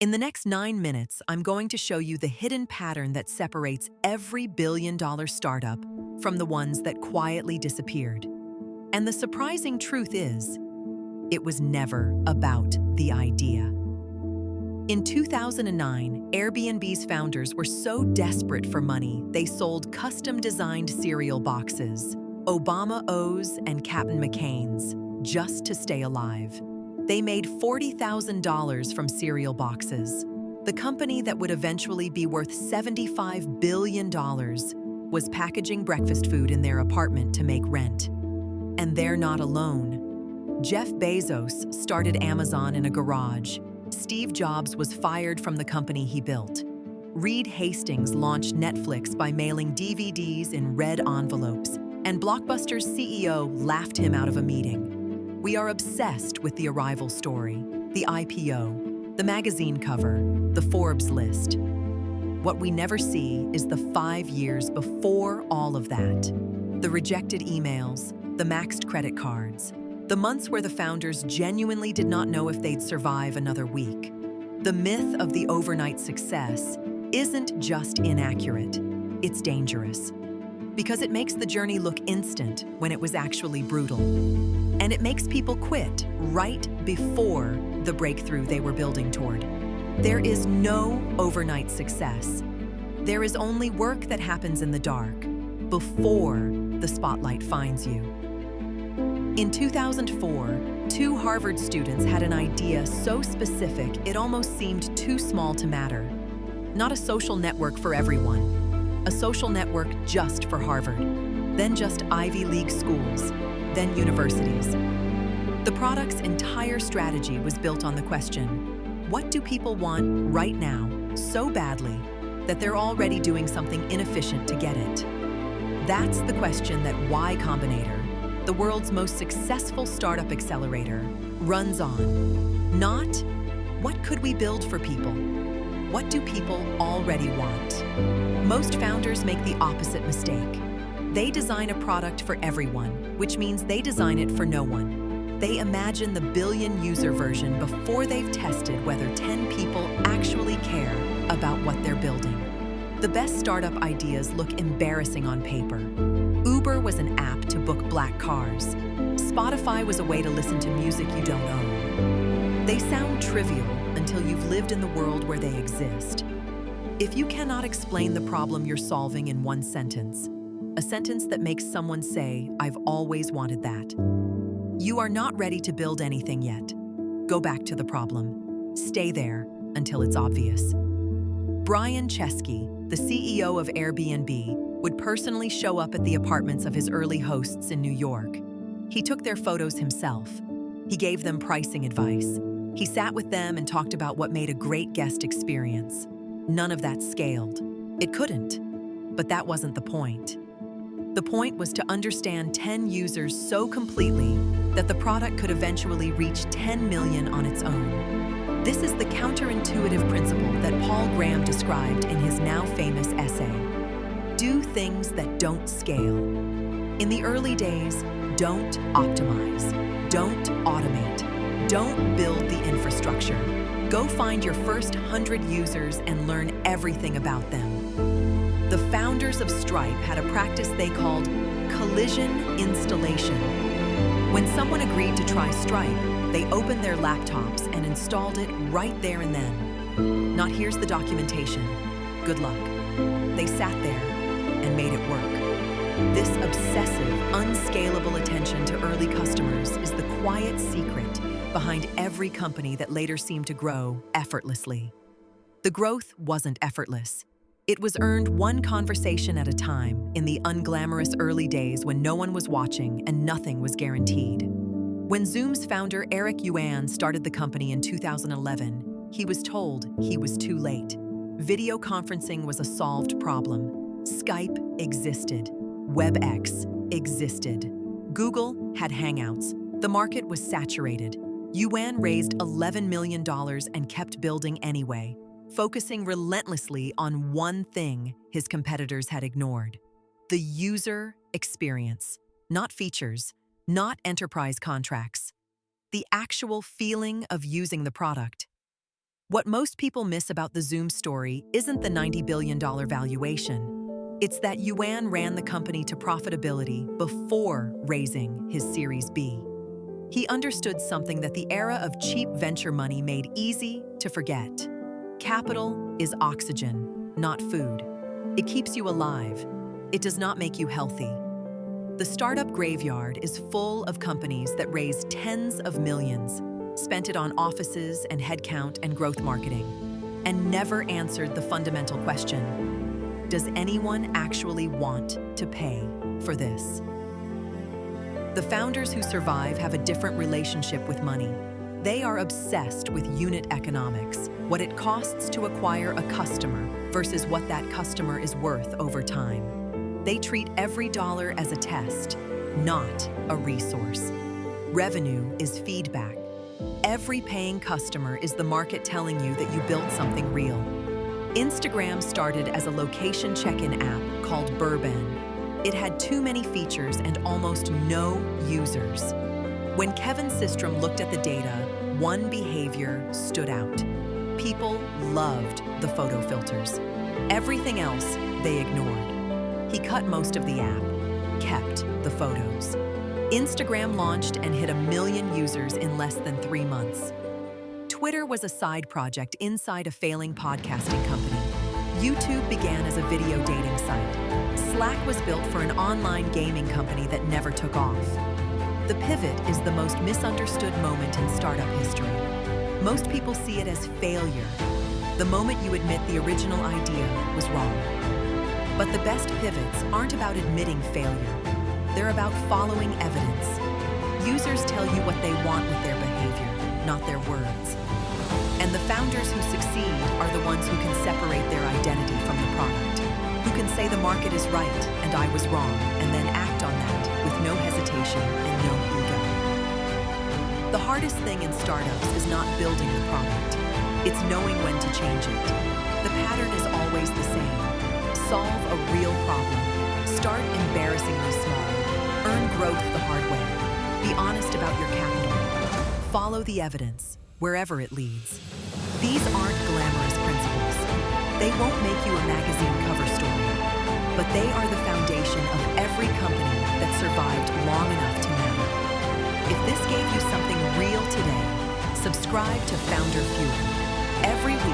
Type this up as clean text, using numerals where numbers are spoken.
In the next 9 minutes, I'm going to show you the hidden pattern that separates every billion-dollar startup from the ones that quietly disappeared. And the surprising truth is, it was never about the idea. In 2009, Airbnb's founders were so desperate for money, they sold custom-designed cereal boxes, Obama O's and Captain McCain's, just to stay alive. They made $40,000 from cereal boxes. The company that would eventually be worth $75 billion was packaging breakfast food in their apartment to make rent. And they're not alone. Jeff Bezos started Amazon in a garage. Steve Jobs was fired from the company he built. Reed Hastings launched Netflix by mailing DVDs in red envelopes, and Blockbuster's CEO laughed him out of a meeting. We are obsessed with the arrival story, the IPO, the magazine cover, the Forbes list. What we never see is the 5 years before all of that. The rejected emails, the maxed credit cards, the months where the founders genuinely did not know if they'd survive another week. The myth of the overnight success isn't just inaccurate, it's dangerous. Because it makes the journey look instant when it was actually brutal. And it makes people quit right before the breakthrough they were building toward. There is no overnight success. There is only work that happens in the dark, before the spotlight finds you. In 2004, 2 Harvard students had an idea so specific it almost seemed too small to matter. Not a social network for everyone, a social network just for Harvard, then just Ivy League schools, then universities. The product's entire strategy was built on the question, what do people want right now so badly that they're already doing something inefficient to get it? That's the question that Y Combinator, the world's most successful startup accelerator, runs on. Not, what could we build for people? What do people already want? Most founders make the opposite mistake. They design a product for everyone, which means they design it for no one. They imagine the billion-user version before they've tested whether 10 people actually care about what they're building. The best startup ideas look embarrassing on paper. Uber was an app to book black cars. Spotify was a way to listen to music you don't own. They sound trivial until you've lived in the world where they exist. If you cannot explain the problem you're solving in one sentence, a sentence that makes someone say, "I've always wanted that," you are not ready to build anything yet. Go back to the problem. Stay there until it's obvious. Brian Chesky, the CEO of Airbnb, would personally show up at the apartments of his early hosts in New York. He took their photos himself. He gave them pricing advice. He sat with them and talked about what made a great guest experience. None of that scaled. It couldn't. But that wasn't the point. The point was to understand 10 users so completely that the product could eventually reach 10 million on its own. This is the counterintuitive principle that Paul Graham described in his now famous essay, Do Things That Don't Scale. In the early days, don't optimize, don't automate, don't build the infrastructure. Go find your first 100 users and learn everything about them. The founders of Stripe had a practice they called collision installation. When someone agreed to try Stripe, they opened their laptops and installed it right there and then. Not here's the documentation. Good luck. They sat there and made it work. This obsessive, unscalable attention to early customers is the quiet secret behind every company that later seemed to grow effortlessly. The growth wasn't effortless. It was earned one conversation at a time in the unglamorous early days when no one was watching and nothing was guaranteed. When Zoom's founder Eric Yuan started the company in 2011, he was told he was too late. Video conferencing was a solved problem. Skype existed. WebEx existed. Google had Hangouts. The market was saturated. Yuan raised $11 million and kept building anyway, focusing relentlessly on one thing his competitors had ignored: the user experience, not features, not enterprise contracts, the actual feeling of using the product. What most people miss about the Zoom story isn't the $90 billion valuation. It's that Yuan ran the company to profitability before raising his Series B. He understood something that the era of cheap venture money made easy to forget. Capital is oxygen, not food. It keeps you alive. It does not make you healthy. The startup graveyard is full of companies that raised tens of millions, spent it on offices and headcount and growth marketing, and never answered the fundamental question: does anyone actually want to pay for this? The founders who survive have a different relationship with money. They are obsessed with unit economics, what it costs to acquire a customer versus what that customer is worth over time. They treat every dollar as a test, not a resource. Revenue is feedback. Every paying customer is the market telling you that you built something real. Instagram started as a location check-in app called Bourbon. It had too many features and almost no users. When Kevin Systrom looked at the data, one behavior stood out. People loved the photo filters. Everything else they ignored. He cut most of the app, kept the photos. Instagram launched and hit 1 million users in less than 3 months. Twitter was a side project inside a failing podcasting company. YouTube began as a video dating site. Slack was built for an online gaming company that never took off. The pivot is the most misunderstood moment in startup history. Most people see it as failure, the moment you admit the original idea was wrong. But the best pivots aren't about admitting failure. They're about following evidence. Users tell you what they want with their behavior, not their words. And the founders who succeed are the ones who can separate their identity from the product, who can say the market is right and I was wrong, and then act on that with no hesitation and no ego. The hardest thing in startups is not building the product. It's knowing when to change it. The pattern is always the same. Solve a real problem. Start embarrassingly small. Earn growth the hard way. Be honest about your capital. Follow the evidence, wherever it leads. These aren't glamorous principles. They won't make you a magazine cover story, but they are the foundation of every company that survived long enough to matter. If this gave you something real today, subscribe to Founder Fuel. Every week,